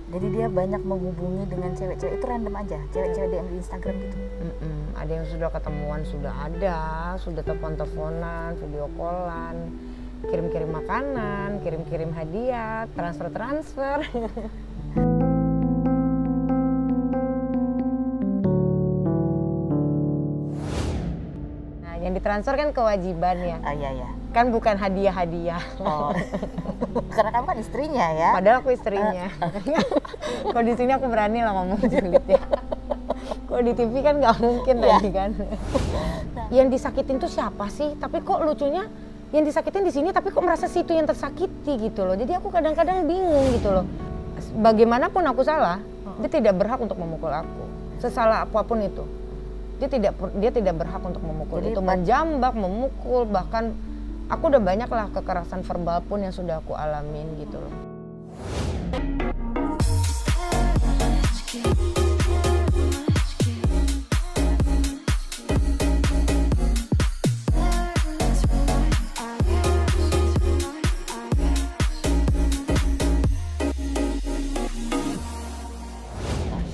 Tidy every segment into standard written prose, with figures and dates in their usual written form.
Jadi dia banyak menghubungi dengan cewek-cewek itu random aja, cewek-cewek DM di Instagram gitu. Ada yang sudah ketemuan, sudah telepon-teleponan, video callan, kirim-kirim makanan, kirim-kirim hadiah, transfer. Nah, yang ditransfer kan kewajiban ya. Oh iya. Kan bukan hadiah-hadiah. Oh. Karena kamu kan istrinya ya. Padahal aku istrinya. Kalau di sini aku berani lah ngomong julid ya. Kalau di TV kan nggak mungkin tadi kan. Yang disakitin tuh siapa sih? Tapi kok lucunya yang disakitin di sini, tapi kok merasa situ yang tersakiti gitu loh. Jadi aku kadang-kadang bingung gitu loh. Bagaimanapun aku salah, dia tidak berhak untuk memukul aku. Sesalah apapun itu, dia tidak berhak untuk memukul. Jadi, itu menjambak, memukul, bahkan aku udah banyak lah kekerasan verbal pun yang sudah aku alamin gitu loh.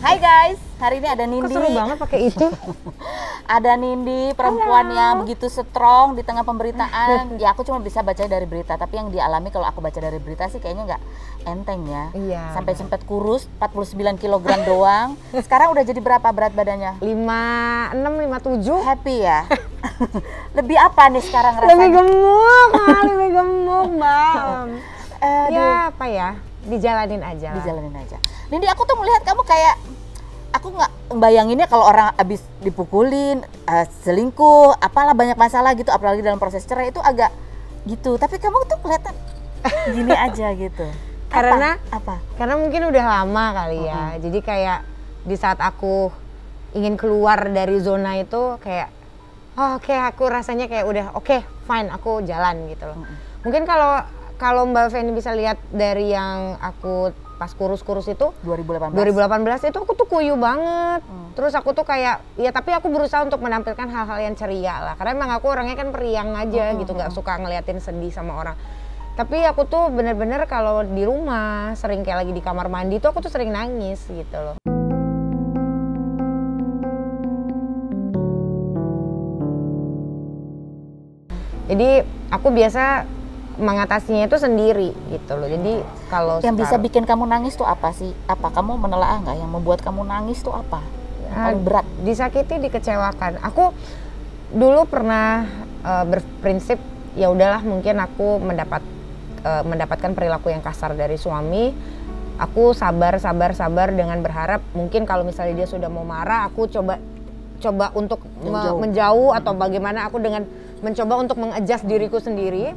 Hai guys, hari ini ada Nindi. Seru banget pakai itu. Ada Nindi, perempuan yang begitu strong di tengah pemberitaan. Ya aku cuma bisa baca dari berita, tapi yang dialami kalau aku baca dari berita sih kayaknya nggak enteng ya. Iya. Sampai sempat kurus 49 kg doang. Sekarang udah jadi berapa berat badannya? 56, 57. Happy ya? Lebih apa nih sekarang rasanya? Lebih gemuk, Mbak. Ya apa ya? Dijalanin aja. Dijalanin aja. Nindi, aku tuh melihat kamu kayak, aku nggak bayanginnya kalau orang abis dipukulin, selingkuh, apalah banyak masalah gitu, apalagi dalam proses cerai itu agak gitu. Tapi kamu tuh kelihatan gini aja gitu. Karena apa? Karena mungkin udah lama kali ya. Jadi kayak di saat aku ingin keluar dari zona itu kayak, oke, aku rasanya kayak udah oke, fine, aku jalan gitu loh. Mungkin kalau Mbak Feni bisa lihat dari yang aku pas kurus-kurus itu 2018 itu aku tuh kuyu banget. Terus aku tuh kayak ya, tapi aku berusaha untuk menampilkan hal-hal yang ceria lah, karena emang aku orangnya kan periang aja gitu, nggak suka ngeliatin sedih sama orang. Tapi aku tuh bener-bener kalau di rumah sering kayak lagi di kamar mandi tuh aku tuh sering nangis gitu loh. Jadi aku biasa mengatasinya itu sendiri gitu loh. Jadi kalau yang bisa bikin kamu nangis tuh apa sih? Apa kamu menelaah nggak yang membuat kamu nangis tuh apa? Yang paling berat? Disakiti, dikecewakan. Aku dulu pernah berprinsip ya udahlah, mungkin aku mendapatkan perilaku yang kasar dari suami. Aku sabar dengan berharap mungkin kalau misalnya dia sudah mau marah, aku coba untuk menjauh atau bagaimana, aku dengan mencoba untuk mengadjust diriku sendiri.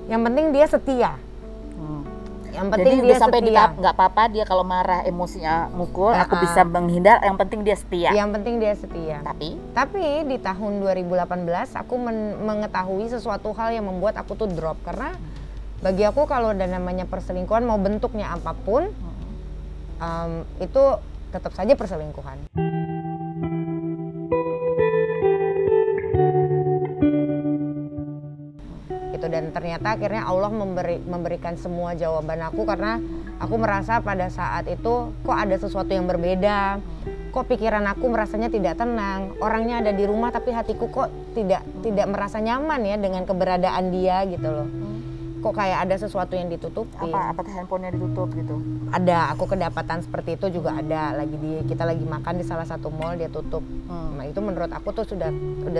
Yang penting dia setia. Yang penting jadi dia udah sampai setia. Nggak apa-apa dia kalau marah emosinya mukul, aku bisa menghindar. Yang penting dia setia. Yang penting dia setia. Tapi di tahun 2018 aku mengetahui sesuatu hal yang membuat aku tuh drop. Karena bagi aku kalau ada namanya perselingkuhan, mau bentuknya apapun, itu tetap saja perselingkuhan. Dan ternyata akhirnya Allah memberikan semua jawaban aku, karena aku merasa pada saat itu kok ada sesuatu yang berbeda, kok pikiran aku merasanya tidak tenang, orangnya ada di rumah tapi hatiku kok tidak merasa nyaman ya dengan keberadaan dia gitu loh. Kok kayak ada sesuatu yang ditutupi. Apakah handphonenya ditutup gitu? Ada, aku kedapatan seperti itu juga ada. Kita lagi makan di salah satu mall, dia tutup. Nah itu menurut aku tuh sudah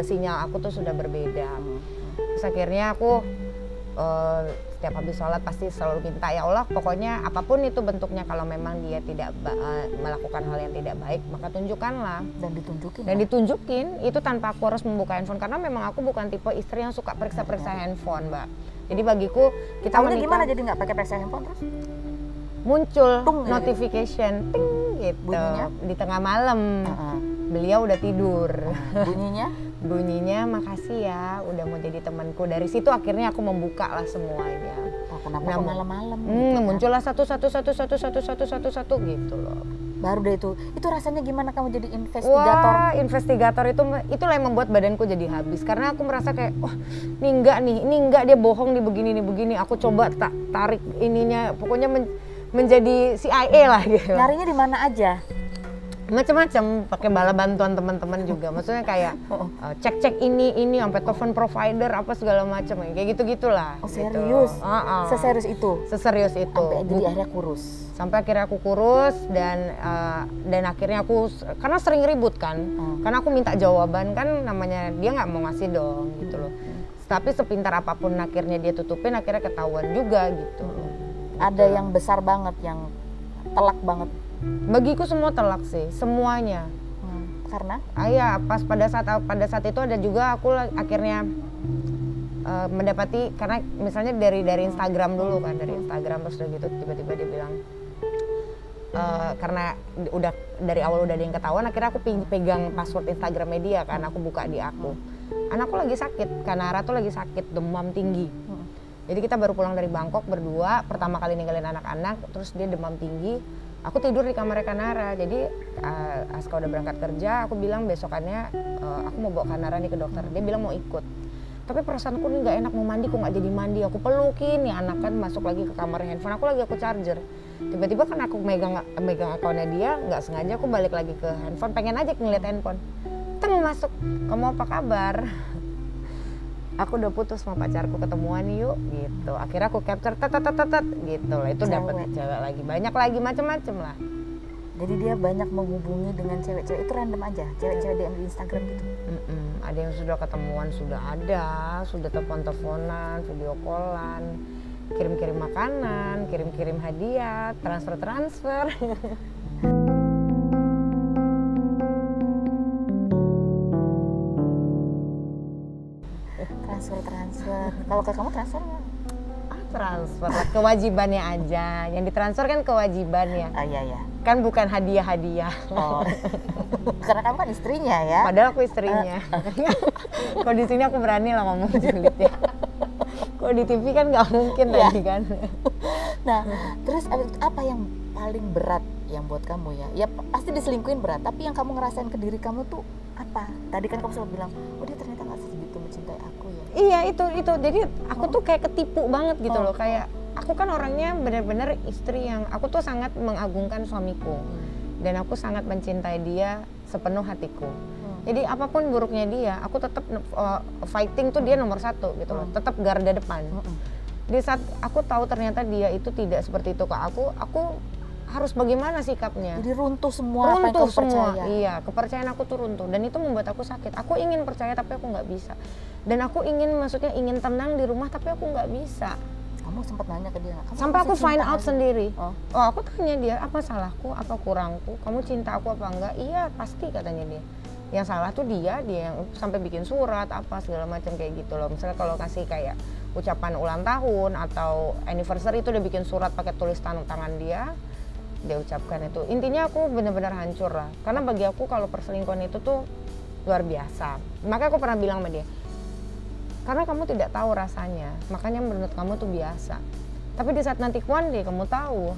sinyal aku tuh sudah berbeda. Terus akhirnya aku setiap habis sholat pasti selalu minta, ya Allah pokoknya apapun itu bentuknya, kalau memang dia tidak melakukan hal yang tidak baik, maka tunjukkanlah. Dan ditunjukin itu tanpa aku harus membuka handphone, karena memang aku bukan tipe istri yang suka periksa-periksa handphone, Mbak. Jadi bagiku kita menikah gimana jadi nggak pakai periksa handphone terus? Muncul notification, ting gitu. Bunyinya? Di tengah malam. Beliau udah tidur. Bunyinya makasih ya udah mau jadi temanku. Dari situ akhirnya aku membuka lah semuanya. Kenapa malam-malam? Muncullah satu gitu loh. Baru deh itu rasanya gimana kamu jadi investigator? Wah, investigator itulah yang membuat badanku jadi habis, karena aku merasa kayak ini enggak dia bohong nih begini. Aku coba tarik ininya, pokoknya menjadi CIA lah gitu. Nyarinya di mana aja? Macam-macam, pakai bala bantuan teman-teman juga. Maksudnya kayak cek-cek ini sampai telepon provider apa segala macam kayak gitu-gitulah. Oh, serius? Gitu. Seserius itu? Seserius itu. Sampai jadi akhirnya kurus? Sampai akhirnya aku kurus dan akhirnya aku, karena sering ribut kan. Karena aku minta jawaban kan, namanya dia nggak mau ngasih dong gitu loh. Tapi sepintar apapun akhirnya dia tutupin, akhirnya ketahuan juga gitu. Ada yang besar banget, yang telak banget? Bagiku semua telak sih, semuanya. Karena? Ya, pas pada saat itu ada juga aku akhirnya mendapati, karena misalnya dari Instagram dulu kan, dari Instagram terus udah gitu tiba-tiba dia bilang karena udah dari awal udah ada yang ketahuan, akhirnya aku pegang password Instagram media kan, aku buka di aku. Anakku lagi sakit, Kanara tuh lagi sakit demam tinggi. Jadi kita baru pulang dari Bangkok berdua, pertama kali ninggalin anak-anak, terus dia demam tinggi. Aku tidur di kamar Kanara, jadi Aska udah berangkat kerja, aku bilang besokannya aku mau bawa Kanara nih ke dokter. Dia bilang mau ikut. Tapi perasaanku nih nggak enak, mau mandi kok nggak jadi mandi. Aku pelukin nih anak kan, masuk lagi ke kamar, handphone aku charger. Tiba-tiba kan aku megang akunnya dia, nggak sengaja aku balik lagi ke handphone, pengen aja ngeliat handphone. Teng masuk, kamu apa kabar? Aku udah putus sama pacarku, ketemuan yuk gitu. Akhirnya aku capture tet gitu lah. Itu dapat cewek lagi, banyak lagi macem-macem lah. Jadi dia banyak menghubungi dengan cewek-cewek itu random aja, cewek-cewek DM di Instagram gitu. Ada yang sudah ketemuan, sudah ada, sudah telepon-teleponan, video callan, kirim-kirim makanan, kirim-kirim hadiah, transfer. Transfer. Kalau ke kamu transfer nggak? Transfer lah, kewajibannya aja. Yang ditransfer kan kewajibannya. Iya. Kan bukan hadiah-hadiah. Oh. Karena kamu kan istrinya ya. Padahal aku istrinya. Kalau di sini aku berani lah ngomong julid ya. Kalau di TV kan nggak mungkin tadi kan. Nah, terus apa yang paling berat yang buat kamu ya? Ya pasti diselingkuhin berat, tapi yang kamu ngerasain ke diri kamu tuh apa? Tadi kan kamu sempat bilang, oh dia ternyata nggak segitu mencintai aku ya. Iya itu. Jadi aku tuh kayak ketipu banget gitu loh. Kayak aku kan orangnya benar-benar istri yang, aku tuh sangat mengagungkan suamiku. Dan aku sangat mencintai dia sepenuh hatiku. Jadi apapun buruknya dia, aku tetap fighting tuh dia nomor satu gitu loh. Tetap garda depan. Di saat aku tahu ternyata dia itu tidak seperti itu ke aku harus bagaimana sikapnya? Jadi runtuh semua apa yang kamu percaya. Iya, kepercayaan aku tuh runtuh dan itu membuat aku sakit. Aku ingin percaya tapi aku nggak bisa. Dan aku ingin tenang di rumah tapi aku nggak bisa. Kamu sempat nanya ke dia nggak? Sampai aku find out sendiri. Oh, aku tanya dia, apa salahku, apa kurangku? Kamu cinta aku apa enggak? Iya, pasti katanya dia. Yang salah tuh dia yang sampai bikin surat apa segala macam kayak gitu loh. Misalnya kalau kasih kayak ucapan ulang tahun atau anniversary itu udah bikin surat pakai tulis tangan dia ucapkan itu. Intinya aku benar-benar hancur lah. Karena bagi aku kalau perselingkuhan itu tuh luar biasa. Makanya aku pernah bilang sama dia, karena kamu tidak tahu rasanya, makanya menurut kamu tuh biasa. Tapi di saat nanti one day kamu tahu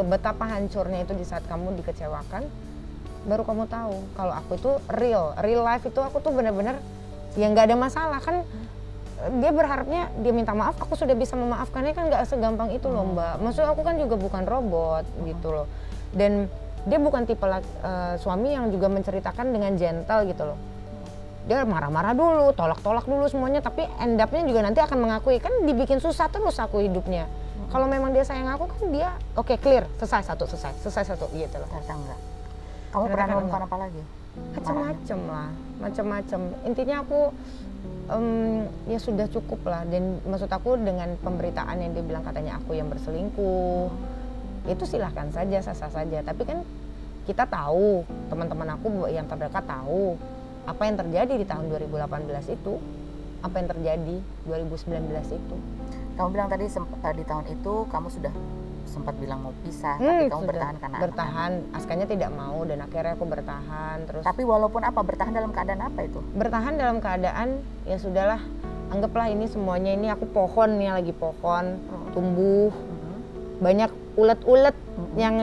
betapa hancurnya itu di saat kamu dikecewakan, baru kamu tahu kalau aku itu real life itu aku tuh benar-benar ya nggak ada masalah kan. Dia berharapnya dia minta maaf, aku sudah bisa memaafkannya kan nggak segampang itu loh Mbak. Maksud aku kan juga bukan robot gitu loh. Dan dia bukan tipe suami yang juga menceritakan dengan gentle gitu loh. Dia marah-marah dulu, tolak-tolak dulu semuanya, tapi end up-nya juga nanti akan mengakui. Kan dibikin susah terus aku hidupnya. Kalau memang dia sayang aku kan dia oke, clear, selesai satu gitu loh. Ternyata enggak. Kamu pernah melakukan apa lagi? Macam-macam. Intinya aku ya sudah cukup lah. Dan maksud aku dengan pemberitaan yang dia bilang katanya aku yang berselingkuh, itu silahkan saja, sah-sah saja. Tapi kan kita tahu, teman-teman aku yang terdekat tahu apa yang terjadi di tahun 2018 itu, apa yang terjadi 2019 itu. Kamu bilang tadi di tahun itu kamu sudah sempat bilang mau pisah, tapi kamu bertahan karena bertahan. Askanya tidak mau dan akhirnya aku bertahan terus. Tapi walaupun apa, bertahan dalam keadaan apa itu? Bertahan dalam keadaan ya sudahlah, anggaplah ini semuanya ini aku pohon nih, lagi pohon tumbuh banyak ulet-ulet yang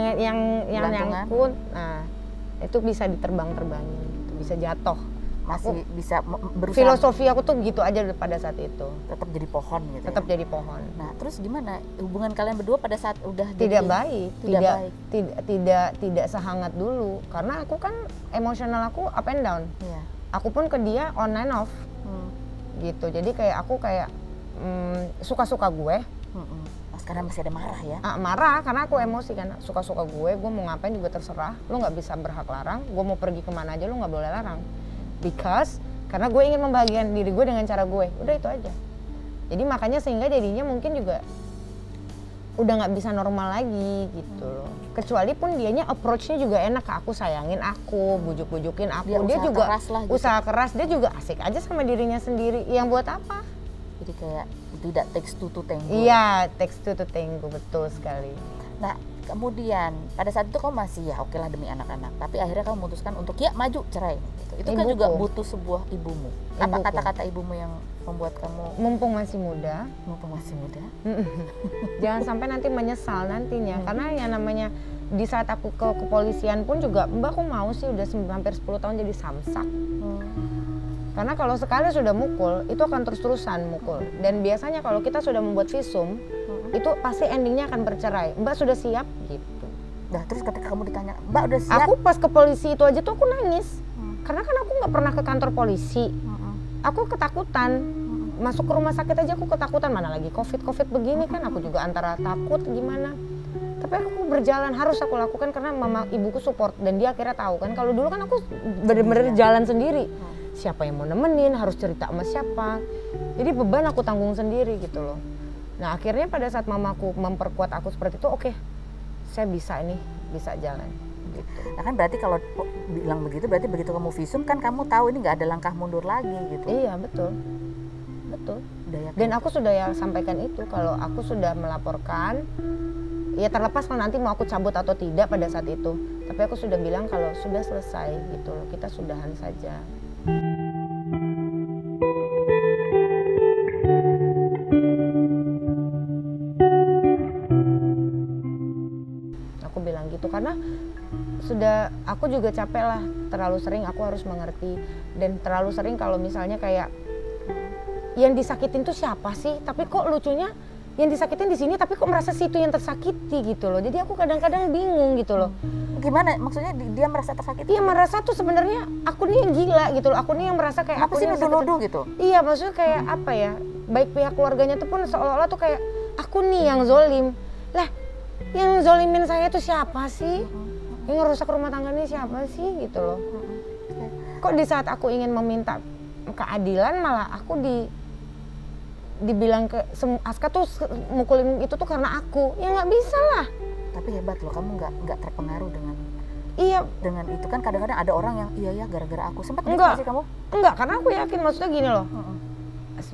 nyangkut. Nah itu bisa diterbang-terbangin gitu, bisa jatuh. masih bisa berusaha Filosofi aku tuh gitu aja pada saat itu. tetap jadi pohon gitu. Tetap ya? jadi pohon. Nah, terus gimana hubungan kalian berdua pada saat udah Tidak jadi- baik, Tidak baik. tidak sehangat dulu. Karena aku kan emosional aku up and down. Iya. Aku pun ke dia on and off gitu. Jadi kayak aku kayak suka-suka gue. Karena masih ada marah ya. Marah karena aku emosi kan, suka-suka gue mau ngapain juga terserah, lu nggak bisa berhak larang, gue mau pergi kemana aja lu nggak boleh larang, karena gue ingin membahagiakan diri gue dengan cara gue, udah itu aja. Jadi makanya sehingga jadinya mungkin juga udah nggak bisa normal lagi gitu loh. Kecuali pun dianya approach-nya juga enak ke aku, sayangin aku, bujuk-bujukin aku, dia juga keras lah gitu. usaha keras, dia juga asik aja sama dirinya sendiri, yang buat apa? Jadi kayak tidak takes two to tango. Iya, takes two to tango, betul sekali. Nah, kemudian pada saat itu kamu masih ya oke lah demi anak-anak, tapi akhirnya kamu memutuskan untuk ya maju cerai gitu. Itu kan Ibuku. juga butuh sebuah ibumu. Apa Ibuku. kata-kata ibumu yang membuat kamu Mumpung masih muda, masih muda? jangan sampai nanti menyesal nantinya. Karena yang namanya di saat aku ke kepolisian pun juga, Mbak aku mau sih udah hampir 10 tahun jadi samsak. Karena kalau sekali sudah mukul, itu akan terus-terusan mukul. Dan biasanya kalau kita sudah membuat visum, itu pasti endingnya akan bercerai. Mbak sudah siap? Gitu. Nah, terus ketika kamu ditanya, Mbak udah siap? Aku pas ke polisi itu aja tuh aku nangis. Karena kan aku nggak pernah ke kantor polisi. Aku ketakutan. Masuk ke rumah sakit aja aku ketakutan. Mana lagi COVID begini kan, aku juga antara takut gimana. Tapi aku berjalan, harus aku lakukan karena mama ibuku support. Dan dia akhirnya tahu kan, kalau dulu kan aku bener-bener jalan sendiri. Siapa yang mau nemenin, harus cerita sama siapa. Jadi beban aku tanggung sendiri gitu loh. Nah akhirnya pada saat mamaku memperkuat aku seperti itu, oke, saya bisa jalan gitu. Nah kan berarti kalau bilang begitu, berarti begitu kamu visum kan kamu tahu ini nggak ada langkah mundur lagi gitu. Iya betul. Udah yakin. Dan aku sudah ya sampaikan itu, kalau aku sudah melaporkan, ya terlepas kalau nanti mau aku cabut atau tidak pada saat itu. Tapi aku sudah bilang kalau sudah selesai gitu loh, kita sudahan saja. Aku bilang gitu karena sudah, aku juga capek lah, terlalu sering aku harus mengerti. Dan terlalu sering kalau misalnya kayak yang disakitin tuh siapa sih, tapi kok lucunya yang disakitin di sini tapi kok merasa situ yang tersakiti gitu loh. Jadi aku kadang-kadang bingung gitu loh. Gimana maksudnya dia merasa tersakiti? Iya, merasa tuh sebenarnya aku nih yang gila gitu loh. Aku nih yang merasa kayak Kenapa aku sih yang nuduh-nuduh gitu? Iya, maksudnya kayak apa ya? Baik pihak keluarganya tuh pun seolah-olah tuh kayak aku nih yang zolim. Lah, yang zolimin saya tuh siapa sih? Yang ngerusak rumah tangga ini siapa sih gitu loh. Kok di saat aku ingin meminta keadilan malah aku dibilang ke Aska tuh mukulin itu tuh karena aku. Ya nggak bisa lah. Tapi hebat loh, kamu nggak terpengaruh dengan Iya, dengan itu kan. Kadang-kadang ada orang yang iya ya gara-gara aku. Sempat gitu Enggak. sih kamu? enggak, karena aku yakin, maksudnya gini loh.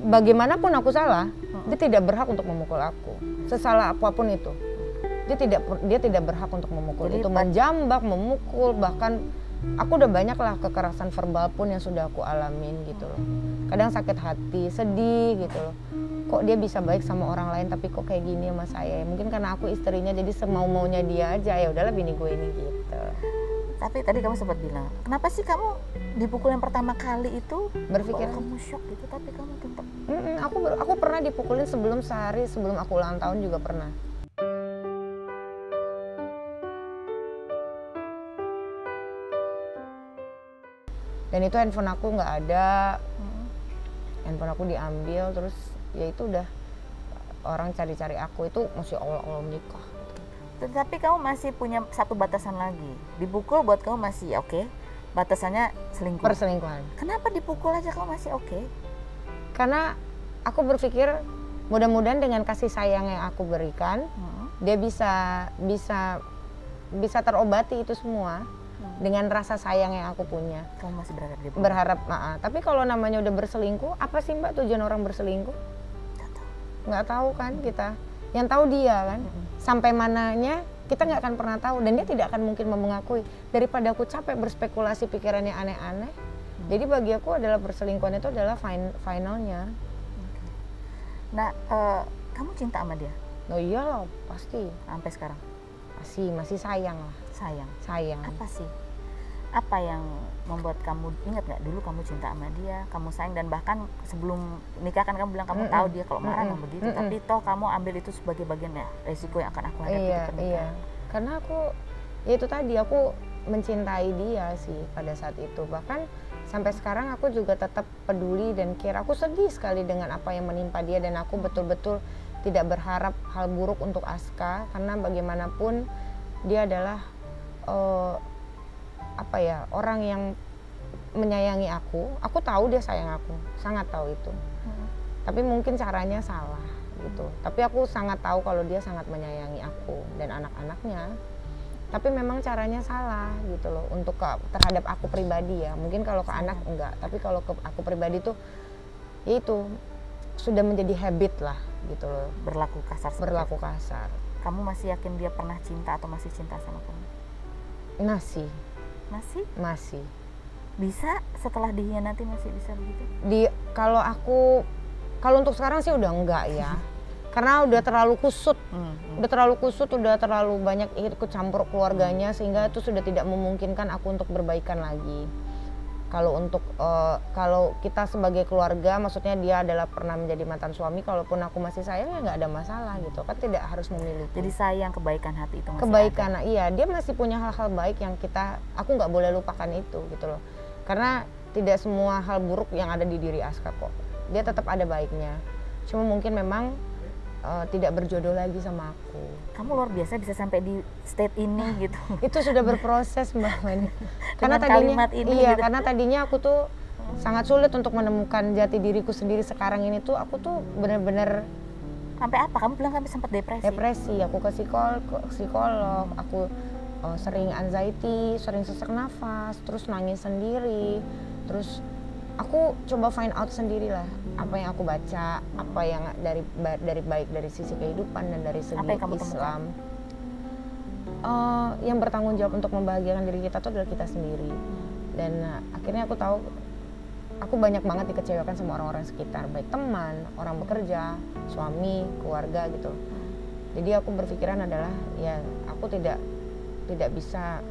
Bagaimanapun aku salah, dia tidak berhak untuk memukul aku. Sesalah apapun itu. Dia tidak berhak untuk memukul. Jadi itu menjambak, memukul, bahkan aku udah banyak lah kekerasan verbal pun yang sudah aku alamin gitu loh. Kadang sakit hati, sedih gitu loh. Kok dia bisa baik sama orang lain tapi kok kayak gini sama saya? Mungkin karena aku istrinya jadi semau-maunya dia aja, ya udahlah bini gue ini gitu. Tapi tadi kamu sempat bilang, kenapa sih kamu dipukul yang pertama kali itu Berpikir kamu shock gitu, tapi kamu tetap aku pernah dipukulin sehari sebelum aku ulang tahun juga pernah. Dan itu handphone aku nggak ada, handphone aku diambil, terus ya itu udah orang cari-cari aku, itu masih awal-awal menikah. Tetapi kamu masih punya satu batasan lagi. Dipukul buat kamu masih oke. Batasannya selingkuh. Perselingkuhan. Kenapa dipukul aja kamu masih oke? Karena aku berpikir mudah-mudahan dengan kasih sayang yang aku berikan, dia bisa terobati itu semua dengan rasa sayang yang aku punya. Kamu masih berharap dipukul? Berharap, tapi kalau namanya udah berselingkuh, apa sih Mbak tujuan orang berselingkuh? Nggak tahu kan kita. Yang tahu dia kan. Sampai mananya kita nggak akan pernah tahu, dan dia tidak akan mungkin mengakui. Daripada aku capek berspekulasi pikirannya aneh-aneh, jadi bagi aku adalah perselingkuhan itu adalah finalnya. Nah, kamu cinta sama dia? Oh iyalah, pasti. Sampai sekarang? Masih sayang lah. Sayang? Sayang. Apa sih? Apa yang membuat kamu ingat nggak dulu kamu cinta sama dia, kamu sayang, dan bahkan sebelum nikah kan kamu bilang kamu tahu dia kalau marah nggak begitu, tapi toh kamu ambil itu sebagai bagian ya resiko yang akan aku hadapi di pernikahan. Iya, karena aku ya itu tadi, aku mencintai dia sih pada saat itu. Bahkan sampai sekarang aku juga tetap peduli dan care. Aku sedih sekali dengan apa yang menimpa dia, dan aku betul-betul tidak berharap hal buruk untuk Aska, karena bagaimanapun dia adalah orang yang menyayangi aku. Aku tahu dia sayang aku, sangat tahu itu. Tapi mungkin caranya salah gitu. Tapi aku sangat tahu kalau dia sangat menyayangi aku dan anak-anaknya. Tapi memang caranya salah gitu loh, untuk terhadap aku pribadi ya. Mungkin kalau ke anak enggak, tapi kalau ke aku pribadi tuh ya itu sudah menjadi habit lah gitu loh. Berlaku kasar. Kamu masih yakin dia pernah cinta atau masih cinta sama kamu? Masih. Bisa setelah dihianati masih bisa begitu? Kalau untuk sekarang sih udah enggak ya. Karena udah terlalu kusut. Udah terlalu banyak ikut campur keluarganya, sehingga itu sudah tidak memungkinkan aku untuk berbaikan lagi. Kalau kita sebagai keluarga, maksudnya dia adalah pernah menjadi mantan suami, kalaupun aku masih sayang ya nggak ada masalah gitu kan, tidak harus memiliki. Jadi sayang, kebaikan hati itu masih kebaikan ada. Iya, dia masih punya hal-hal baik yang aku nggak boleh lupakan itu gitu loh, karena tidak semua hal buruk yang ada di diri Aska kok, dia tetap ada baiknya, cuma mungkin memang tidak berjodoh lagi sama aku. Kamu luar biasa bisa sampai di state ini gitu. Itu sudah berproses Mbak Mani. Karena kalimat ini gitu. Karena tadinya aku tuh sangat sulit untuk menemukan jati diriku sendiri. Sekarang ini tuh aku tuh benar-benar sampai apa? Kamu bilang sampai sempat depresi. Aku ke psikolog, aku sering anxiety, sering sesak nafas, terus nangis sendiri, terus aku coba find out sendiri lah apa yang aku baca, apa yang dari baik dari sisi kehidupan dan dari segi Islam. Yang bertanggung jawab untuk membahagiakan diri kita itu adalah kita sendiri. Dan akhirnya aku tahu aku banyak banget dikecewakan sama orang-orang sekitar, baik teman, orang bekerja, suami, keluarga gitu. Jadi aku berpikiran adalah ya aku tidak bisa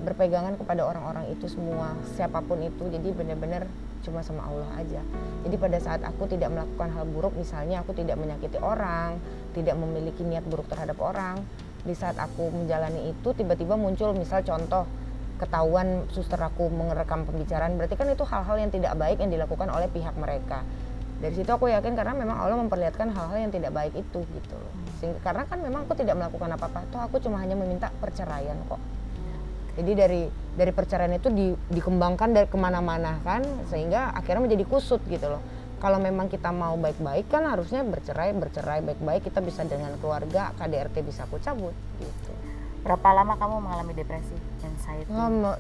berpegangan kepada orang-orang itu semua, siapapun itu. Jadi benar-benar cuma sama Allah aja. Jadi pada saat aku tidak melakukan hal buruk, misalnya aku tidak menyakiti orang, tidak memiliki niat buruk terhadap orang, di saat aku menjalani itu tiba-tiba muncul, misal contoh ketahuan suster aku merekam pembicaraan, berarti kan itu hal-hal yang tidak baik yang dilakukan oleh pihak mereka. Dari situ aku yakin karena memang Allah memperlihatkan hal-hal yang tidak baik itu gitu loh. Karena kan memang aku tidak melakukan apa-apa, toh aku cuma hanya meminta perceraian kok. Jadi dari perceraian itu dikembangkan dari kemana-mana kan, sehingga akhirnya menjadi kusut gitu loh. Kalau memang kita mau baik-baik kan harusnya bercerai baik-baik, kita bisa dengan keluarga, KDRT bisa aku cabut gitu. Berapa lama kamu mengalami depresi, anxiety? Lama,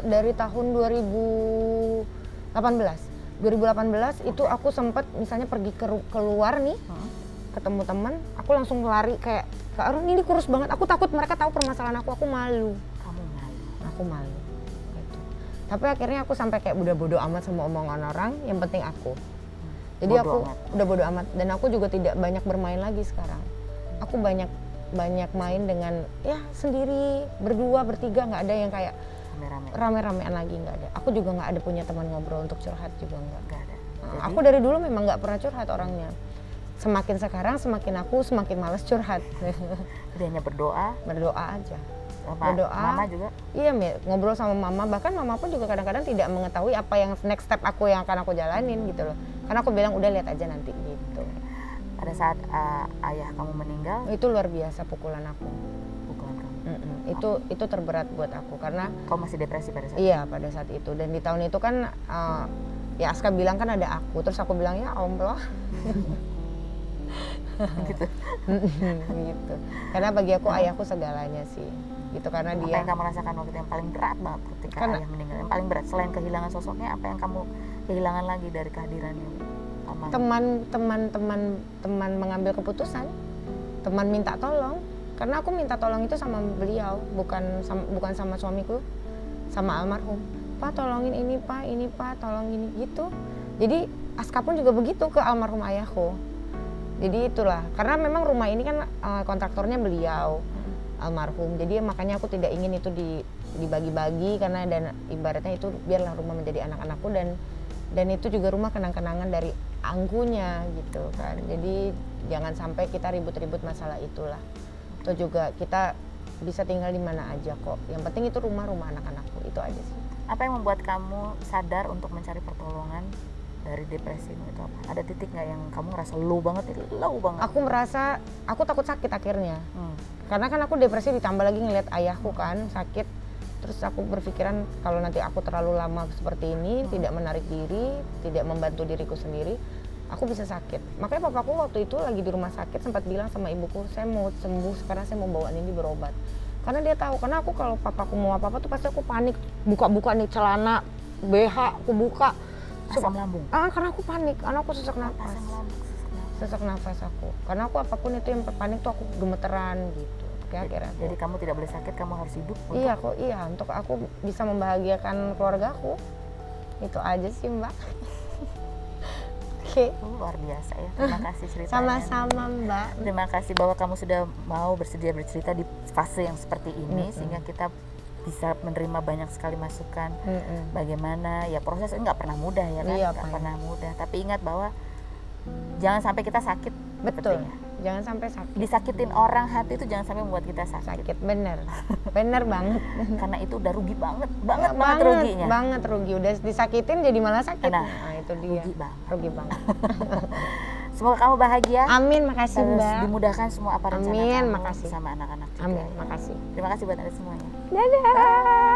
dari tahun 2018 itu aku sempat misalnya pergi keluar nih, ketemu teman, aku langsung lari kayak, Kak Arun ini kurus banget, aku takut mereka tahu permasalahan aku malu. Aku malu gitu. Tapi akhirnya aku sampai kayak udah bodo amat sama omongan orang, yang penting aku. Jadi udah bodo amat, dan aku juga tidak banyak bermain lagi sekarang. Aku banyak main dengan ya sendiri, berdua, bertiga, nggak ada yang kayak rame-ramean lagi, nggak ada. Aku juga nggak ada punya teman ngobrol untuk curhat juga nggak ada. Aku dari dulu memang nggak pernah curhat orangnya. Semakin sekarang aku semakin malas curhat. Jadi hanya berdoa aja. Berdoa. Mama juga? Iya, ngobrol sama mama. Bahkan mama pun juga kadang-kadang tidak mengetahui apa yang next step aku yang akan aku jalanin gitu loh. Karena aku bilang udah lihat aja nanti gitu. Pada saat ayah kamu meninggal? Itu luar biasa pukulan aku. Pukulan kamu? Itu terberat buat aku karena. Kau masih depresi pada saat itu? Iya, pada saat itu. Dan di tahun itu kan ya Aska bilang kan ada aku. Terus aku bilang ya Allah. Gitu. Gitu. Karena bagi aku ayahku segalanya sih. Gitu, karena apa dia. Apa yang kamu rasakan waktu itu yang paling berat banget ketika ayah meninggal? Yang paling berat selain kehilangan sosoknya, apa yang kamu kehilangan lagi dari kehadirannya? Teman mengambil keputusan, teman minta tolong. Karena aku minta tolong itu sama beliau, bukan sama suamiku, sama almarhum. Pak tolongin ini pak, tolong ini gitu. Jadi Aska pun juga begitu ke almarhum ayahku. Jadi itulah, karena memang rumah ini kan kontraktornya beliau. almarhum. Jadi makanya aku tidak ingin itu dibagi-bagi, karena dan ibaratnya itu biarlah rumah menjadi anak-anakku, dan itu juga rumah kenang-kenangan dari angkunya gitu kan. Jadi jangan sampai kita ribut-ribut masalah itulah. Atau juga kita bisa tinggal di mana aja kok. Yang penting itu rumah anak-anakku, itu aja sih. Apa yang membuat kamu sadar untuk mencari pertolongan dari depresimu itu apa? Ada titik nggak yang kamu ngerasa low banget? Aku merasa aku takut sakit akhirnya. Karena kan aku depresi ditambah lagi ngeliat ayahku kan sakit. Terus aku berpikiran kalau nanti aku terlalu lama seperti ini, tidak menarik diri, tidak membantu diriku sendiri, aku bisa sakit. Makanya papaku waktu itu lagi di rumah sakit sempat bilang sama ibuku, saya mau sembuh, sekarang saya mau bawa ini berobat. Karena dia tahu, karena aku kalau papaku mau apa-apa tuh pasti aku panik, buka-buka nih celana, BH aku buka. Asam lambung? Karena aku panik, karena aku sesak nafas. Asam lambung, sesak nafas aku. Karena aku apapun itu yang panik tuh aku gemeteran gitu. Jadi kamu tidak boleh sakit, kamu harus hidup untuk... Untuk aku bisa membahagiakan keluargaku. Itu aja sih Mbak. Oke. Luar biasa ya, terima kasih ceritanya. Sama-sama Mbak. Terima kasih bahwa kamu sudah mau bersedia bercerita di fase yang seperti ini, sehingga kita bisa menerima banyak sekali masukan. Bagaimana ya, proses ini nggak pernah mudah ya kan, nggak pernah mudah. Tapi ingat bahwa jangan sampai kita sakit. Betul. Jangan sampai sakit. Disakitin orang hati itu jangan sampai membuat kita sakit. Bener banget. Karena itu udah rugi banget ruginya. Banget rugi, udah disakitin jadi malah sakit. Nah itu dia. Rugi banget. Semoga kamu bahagia. Amin, makasih Mbak. Dimudahkan semua apa rencana kamu makasih. Sama anak-anak juga. Amin, makasih. Terima kasih buat Anda semuanya. Dadah.